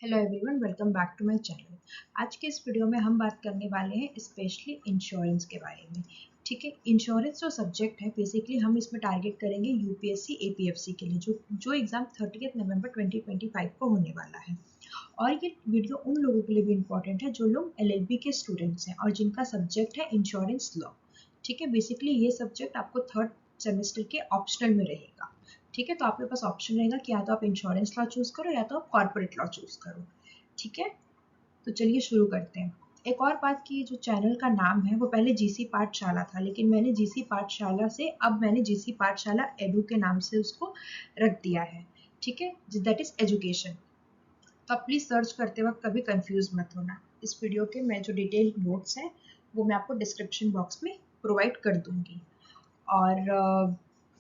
Hello everyone, welcome back to my channel. आज के इस वीडियो में हम बात करने वाले हैं स्पेशली इंश्योरेंस के बारे में। ठीक है, इंश्योरेंस जो सब्जेक्ट है बेसिकली हम इसमें टारगेट करेंगे यूपीएससी एपीएफसी के लिए जो एग्जाम 30 नवंबर 2025 को होने वाला है। और ये वीडियो उन लोगों के लिए भी इम्पोर्टेंट है जो लोग एलएलबी के स्टूडेंट्स हैं और जिनका सब्जेक्ट है इंश्योरेंस लॉ। ठीक है, बेसिकली ये सब्जेक्ट आपको थर्ड सेमेस्टर के ऑप्शनल में रहेगा। ठीक है, तो आपके पास ऑप्शन रहेगा कि या तो आप इंश्योरेंस लॉ चूज करो या तो आप कॉर्पोरेट लॉ चूज करो। ठीक है, तो चलिए शुरू करते हैं। एक और बात की, जो चैनल का नाम है वो पहले जीसी पाठशाला था, लेकिन मैंने जीसी पाठशाला से अब मैंने जीसी पाठशाला एडू के नाम से उसको रख दिया है। ठीक है, दैट इज एजुकेशन। तो आप प्लीज सर्च करते वक्त कभी कंफ्यूज मत होना। इस वीडियो के मैं जो डिटेल नोट्स हैं वो मैं आपको डिस्क्रिप्शन बॉक्स में प्रोवाइड कर दूंगी। और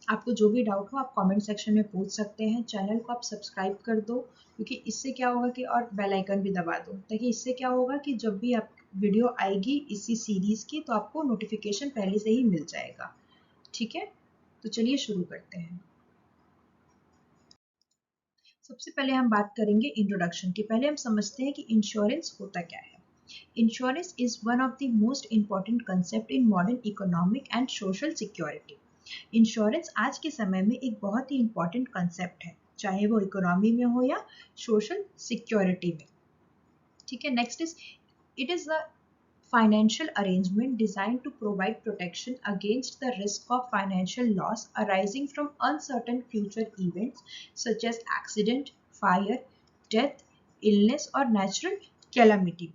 आपको जो भी डाउट हो आप कमेंट सेक्शन में पूछ सकते हैं। चैनल को आप सब्सक्राइब कर दो, क्योंकि इससे क्या होगा कि, और बेल आइकन भी दबा दो, ताकि इससे क्या होगा कि जब भी आप वीडियो आएगी इसी सीरीज की तो आपको नोटिफिकेशन पहले से ही मिल जाएगा। ठीक है, तो चलिए शुरू करते हैं। सबसे पहले हम बात करेंगे इंट्रोडक्शन की। पहले हम समझते हैं कि इंश्योरेंस होता क्या है। Insurance is one of the most important concept in modern economic and social security. Insurance आज के समय में एक बहुत ही इंपॉर्टेंट कंसेप्ट है, चाहे वो इकोनॉमी में हो या सोशल सिक्योरिटी में। ठीक है, next is, it is a financial arrangement designed to provide protection against the risk of financial loss arising from uncertain future events such as accident, fire, death, illness और natural calamity।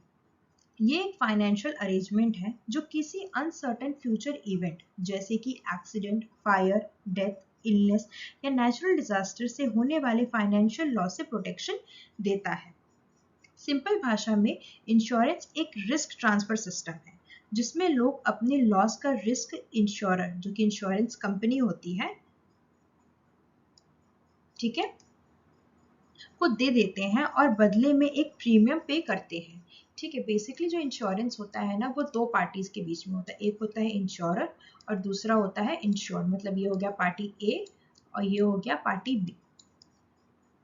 ये एक financial arrangement है जो किसी uncertain future event जैसे कि accident, fire, death, illness या natural disaster से होने वाले फाइनेंशियल लॉस से प्रोटेक्शन देता है। सिंपल भाषा में इंश्योरेंस एक रिस्क ट्रांसफर सिस्टम है जिसमें लोग अपने लॉस का रिस्क इंश्योरर, जो कि इंश्योरेंस कंपनी होती है, ठीक है, को दे देते हैं और बदले में एक प्रीमियम पे करते हैं। ठीक है, बेसिकली जो इंश्योरेंस होता है ना वो दो पार्टीज के बीच में होता है। एक होता है इंश्योरर और दूसरा होता है इंश्योर। मतलब ये हो गया पार्टी ए और ये हो गया पार्टी बी।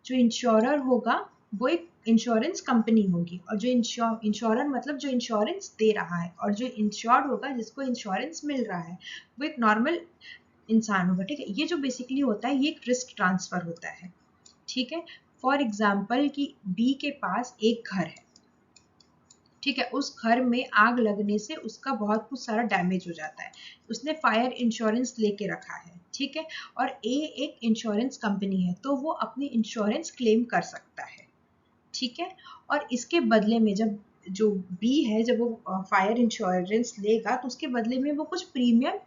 जो इंश्योरर होगा वो एक इंश्योरेंस कंपनी होगी, और जो इंश्योरर मतलब जो इंश्योरेंस दे रहा है, और जो इंश्योर्ड होगा जिसको इंश्योरेंस मिल रहा है वो एक नॉर्मल इंसान होगा। ठीक है, ये जो बेसिकली होता है ये एक रिस्क ट्रांसफर होता है। ठीक है, फॉर एग्जाम्पल कि बी के पास एक घर है। ठीक है, उस घर में आग लगने से उसका बहुत कुछ सारा डैमेज हो जाता है। उसने फायर इंश्योरेंस लेके रखा है। ठीक है, और ए एक इंश्योरेंस कंपनी है तो वो अपनी इंश्योरेंस क्लेम कर सकता है। ठीक है, और इसके बदले में जब जो बी है जब वो फायर इंश्योरेंस लेगा तो उसके बदले में वो कुछ प्रीमियम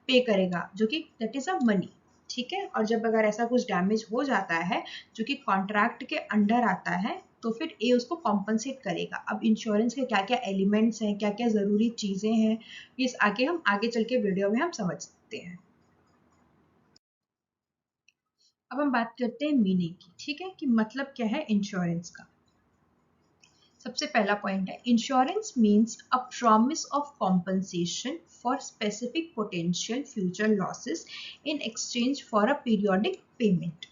पे करेगा, जो कि दैट इज अ मनी। ठीक है, और जब अगर ऐसा कुछ डैमेज हो जाता है जो कि कॉन्ट्रैक्ट के अंडर आता है तो फिर ए उसको कॉम्पनसेट करेगा। अब इंश्योरेंस के क्या क्या एलिमेंट्स हैं, क्या क्या जरूरी चीजें हैं, इस आगे हम आगे चल के वीडियो में हम समझ सकते हैं। अब हम बात करते हैं मीनिंग की। ठीक है, कि मतलब क्या है इंश्योरेंस का। सबसे पहला पॉइंट है, insurance means a promise of compensation for specific potential future losses in exchange for a periodic payment.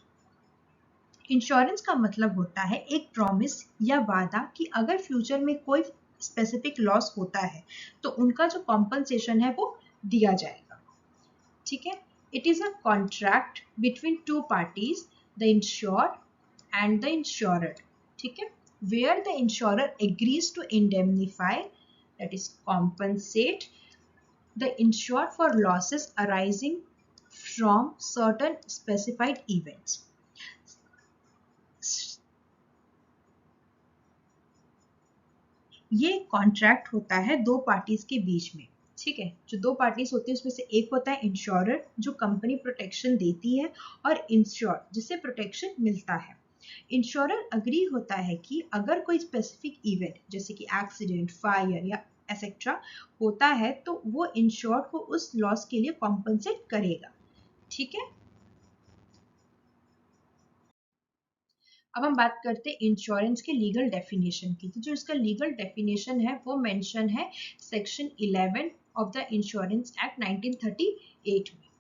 Insurance का मतलब होता है एक प्रॉमिस या वादा कि अगर फ्यूचर में कोई स्पेसिफिक लॉस होता है तो उनका जो कॉम्पनसेशन है वो दिया जाएगा। ठीक है, it is a contract between two parties, the insured and the insurer. ठीक है, where the insurer agrees to indemnify, that is compensate, the insured for losses arising from certain specified events. ये contract होता है दो parties के बीच में। ठीक है, जो दो पार्टीज होती है उसमें से एक होता है इंश्योरर जो कंपनी प्रोटेक्शन देती है, और इंश्योर जिसे प्रोटेक्शन मिलता है। इंश्योरर अग्री होता है कि अगर कोई स्पेसिफिक इवेंट जैसे कि एक्सीडेंट, फायर या एसेट्रा होता है तो वो इंश्योर्ड को उस लॉस के लिए कॉम्पनसेट करेगा। ठीक है, अब हम बात करते हैं इंश्योरेंस के लीगल डेफिनेशन की। तो जो इसका लीगल डेफिनेशन है वो मेंशन है section 11 of the insurance act 1938 में।